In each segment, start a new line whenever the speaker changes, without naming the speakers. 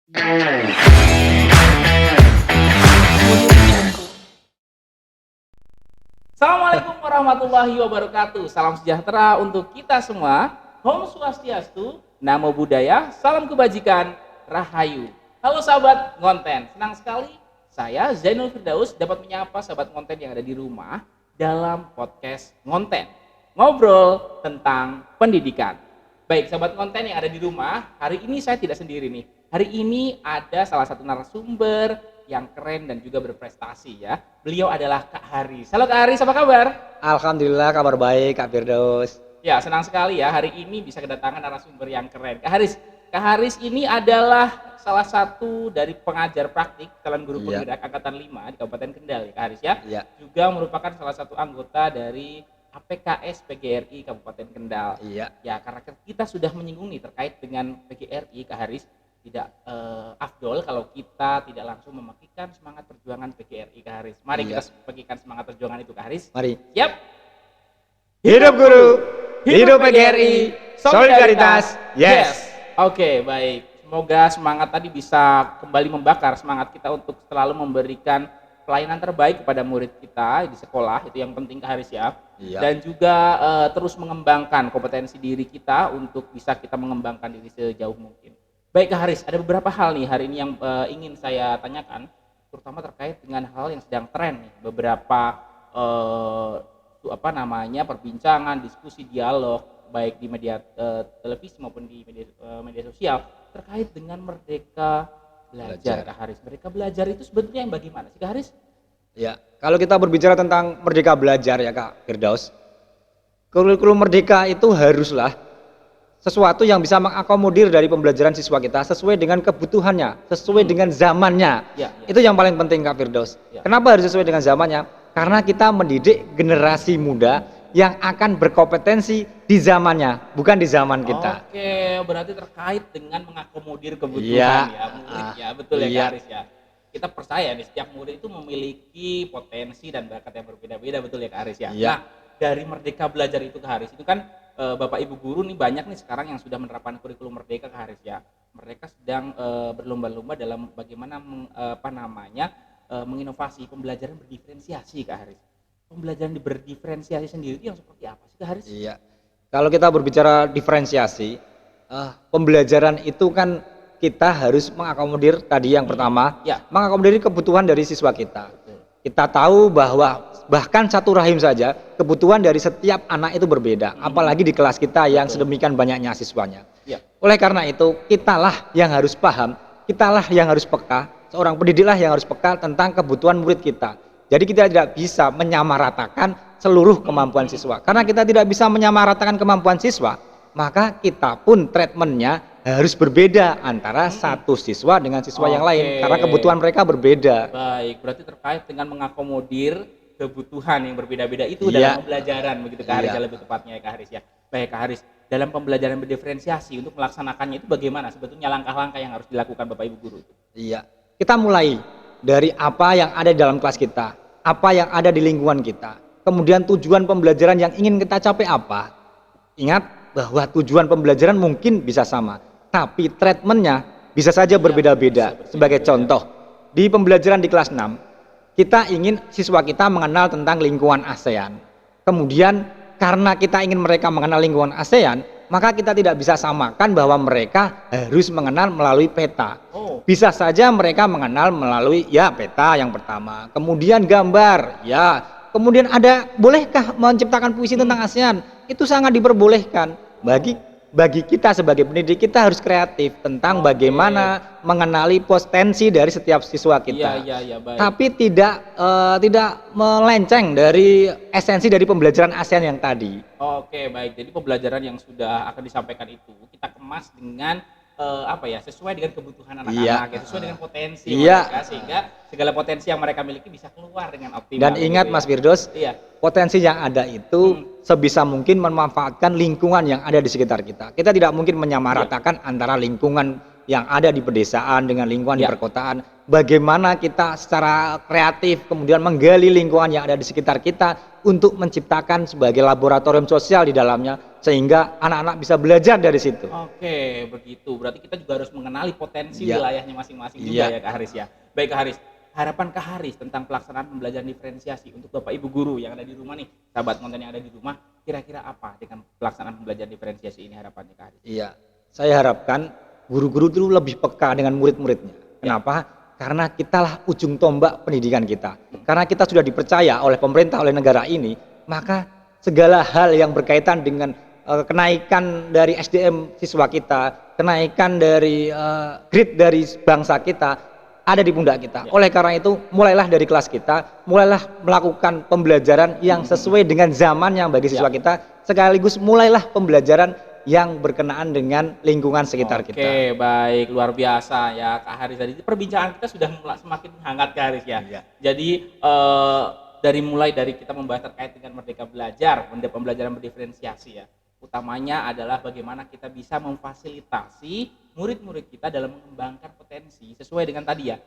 Assalamualaikum warahmatullahi wabarakatuh. Salam sejahtera untuk kita semua. Om Swastiastu, Namo Buddhaya, salam kebajikan, Rahayu. Halo sahabat ngonten, senang sekali saya Zainul Firdaus dapat menyapa sahabat ngonten yang ada di rumah dalam podcast ngonten. Ngobrol tentang pendidikan. Baik sahabat ngonten yang ada di rumah, hari ini saya tidak sendiri nih. Hari ini ada salah satu narasumber yang keren dan juga berprestasi ya. Beliau adalah Kak Haris. Halo Kak Haris, apa kabar?
Alhamdulillah kabar baik Kak Firdaus.
Ya, senang sekali ya hari ini bisa kedatangan narasumber yang keren. Kak Haris ini adalah salah satu dari pengajar praktik calon guru penggerak angkatan 5 di Kabupaten Kendal ya Kak Haris ya.
Iya.
Juga merupakan salah satu anggota dari APKS PGRI Kabupaten Kendal.
Iya.
Ya, karena kita sudah menyinggung nih terkait dengan PGRI Kak Haris, tidak afdol kalau kita tidak langsung memakikan semangat perjuangan PGRI Kak Haris. Mari kita bagikan semangat perjuangan itu Kak Haris.
Mari.
Siap?
Hidup guru, hidup PGRI, solidaritas, yes.
Oke, baik. Semoga semangat tadi bisa kembali membakar semangat kita untuk selalu memberikan pelayanan terbaik kepada murid kita di sekolah, itu yang penting Kak Haris ya.
Iya.
Dan juga terus mengembangkan kompetensi diri kita untuk bisa kita mengembangkan diri sejauh mungkin. Baik Kak Haris, ada beberapa hal nih hari ini yang ingin saya tanyakan, terutama terkait dengan hal yang sedang tren nih, beberapa perbincangan, diskusi, dialog, baik di media televisi maupun di media sosial terkait dengan Merdeka Belajar Kak Haris. Merdeka Belajar itu sebetulnya yang bagaimana sih Kak Haris?
Ya, kalau kita berbicara tentang Merdeka Belajar ya Kak Firdaus, kurikulum Merdeka itu haruslah sesuatu yang bisa mengakomodir dari pembelajaran siswa kita sesuai dengan kebutuhannya, sesuai dengan zamannya. Itu yang paling penting Kak Firdaus. Kenapa harus sesuai dengan zamannya? Karena kita mendidik generasi muda yang akan berkompetensi di zamannya, bukan di zaman kita.
Oke, berarti terkait dengan mengakomodir kebutuhan murid ya, betul ya Kak Haris ya. Kita percaya nih setiap murid itu memiliki potensi dan bakat yang berbeda-beda, betul ya Kak Haris ya. Nah, dari Merdeka Belajar itu Kak Haris, itu kan Bapak Ibu guru nih banyak nih sekarang yang sudah menerapkan kurikulum Merdeka Kak Haris ya. Mereka sedang berlomba-lomba dalam bagaimana menginovasi pembelajaran berdiferensiasi Kak Haris. Pembelajaran berdiferensiasi sendiri itu yang seperti apa sih Kak Haris?
Iya. Kalau kita berbicara diferensiasi, pembelajaran itu kan kita harus mengakomodir tadi yang pertama, mengakomodir kebutuhan dari siswa kita. Kita tahu bahwa bahkan satu rahim saja kebutuhan dari setiap anak itu berbeda, apalagi di kelas kita yang sedemikian banyaknya siswanya. Oleh karena itu, kitalah yang harus paham, kitalah yang harus peka, seorang pendidiklah yang harus peka tentang kebutuhan murid kita. Jadi kita tidak bisa menyamaratakan seluruh kemampuan siswa. Karena kita tidak bisa menyamaratakan kemampuan siswa, maka kita pun treatmentnya harus berbeda antara satu siswa dengan siswa yang lain. Karena kebutuhan mereka berbeda.
Baik, berarti terkait dengan mengakomodir kebutuhan yang berbeda-beda itu dalam pembelajaran, begitu Kak Haris ya, lebih tepatnya ya Kak Haris ya. Baik Kak Haris, dalam pembelajaran berdiferensiasi untuk melaksanakannya itu bagaimana sebetulnya langkah-langkah yang harus dilakukan Bapak Ibu guru?
Iya, kita mulai dari apa yang ada di dalam kelas kita, apa yang ada di lingkungan kita, kemudian tujuan pembelajaran yang ingin kita capai apa. Ingat bahwa tujuan pembelajaran mungkin bisa sama, tapi treatmentnya bisa saja berbeda-beda. Sebagai contoh, di pembelajaran di kelas 6, kita ingin siswa kita mengenal tentang lingkungan ASEAN. Kemudian karena kita ingin mereka mengenal lingkungan ASEAN, maka kita tidak bisa samakan bahwa mereka harus mengenal melalui peta. Bisa saja mereka mengenal melalui peta yang pertama, kemudian gambar, kemudian ada bolehkah menciptakan puisi tentang ASEAN? Itu sangat diperbolehkan. Bagi kita sebagai pendidik, kita harus kreatif tentang bagaimana mengenali potensi dari setiap siswa kita.
Baik.
Tapi tidak melenceng dari esensi dari pembelajaran ASEAN yang tadi.
Oke, baik. Jadi pembelajaran yang sudah akan disampaikan itu kita kemas dengan sesuai dengan kebutuhan anak-anak, sesuai dengan potensi mereka, sehingga segala potensi yang mereka miliki bisa keluar dengan optimal.
Dan ingat Mas Firdaus, potensi yang ada itu sebisa mungkin memanfaatkan lingkungan yang ada di sekitar kita. Kita tidak mungkin menyamaratakan antara lingkungan yang ada di pedesaan dengan lingkungan di perkotaan. Bagaimana kita secara kreatif kemudian menggali lingkungan yang ada di sekitar kita untuk menciptakan sebagai laboratorium sosial di dalamnya sehingga anak-anak bisa belajar dari situ.
Oke, begitu. Berarti kita juga harus mengenali potensi
Iya.
wilayahnya masing-masing juga
Iya.
ya Kak Haris ya. Baik Kak Haris, harapan Kak Haris tentang pelaksanaan pembelajaran diferensiasi untuk Bapak Ibu guru yang ada di rumah nih, sahabat konten yang ada di rumah, kira-kira apa dengan pelaksanaan pembelajaran diferensiasi ini harapannya Kak Haris?
Iya, saya harapkan guru-guru itu lebih peka dengan murid-muridnya. Kenapa? Karena kitalah ujung tombak pendidikan kita. Karena kita sudah dipercaya oleh pemerintah, oleh negara ini, maka segala hal yang berkaitan dengan kenaikan dari SDM siswa kita, kenaikan dari grade dari bangsa kita ada di pundak kita. Oleh karena itu, mulailah dari kelas kita, mulailah melakukan pembelajaran yang sesuai dengan zaman yang bagi siswa kita, sekaligus mulailah pembelajaran yang berkenaan dengan lingkungan sekitar kita.
Oke, baik, luar biasa ya Kak Haris. Tadi perbincangan kita sudah semakin hangat Kak Haris ya.
Iya.
Jadi mulai dari kita membahas terkait dengan Merdeka Belajar, pembelajaran berdiferensiasi ya. Utamanya adalah bagaimana kita bisa memfasilitasi murid-murid kita dalam mengembangkan potensi sesuai dengan tadi ya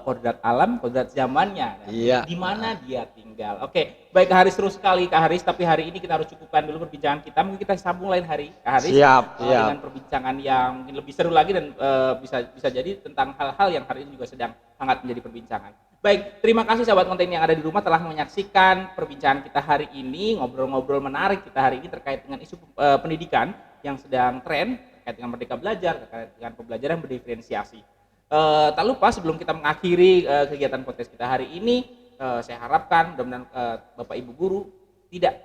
kodrat alam, kodrat zamannya,
Iya.
di mana dia tinggal. Oke, baik Kak Haris, terus sekali Kak Haris, tapi hari ini kita harus cukupkan dulu perbincangan kita. Mungkin kita sambung lain hari Kak Haris.
Siap, siap.
Dengan perbincangan yang mungkin lebih seru lagi dan bisa jadi tentang hal-hal yang hari ini juga sedang hangat menjadi perbincangan. Baik, terima kasih sahabat konten yang ada di rumah telah menyaksikan perbincangan kita hari ini, ngobrol-ngobrol menarik kita hari ini terkait dengan isu pendidikan yang sedang tren, terkait dengan Merdeka Belajar, terkait dengan pembelajaran berdiferensiasi. Tak lupa sebelum kita mengakhiri kegiatan podcast kita hari ini, saya harapkan mudah-mudahan Bapak Ibu guru tidak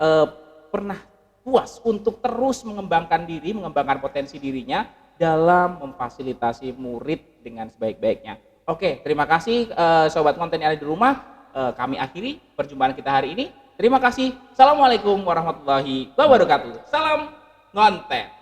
pernah puas untuk terus mengembangkan diri, mengembangkan potensi dirinya dalam memfasilitasi murid dengan sebaik-baiknya. Oke, terima kasih sobat konten yang ada di rumah. Kami akhiri perjumpaan kita hari ini. Terima kasih. Assalamualaikum warahmatullahi wabarakatuh. Salam ngonten.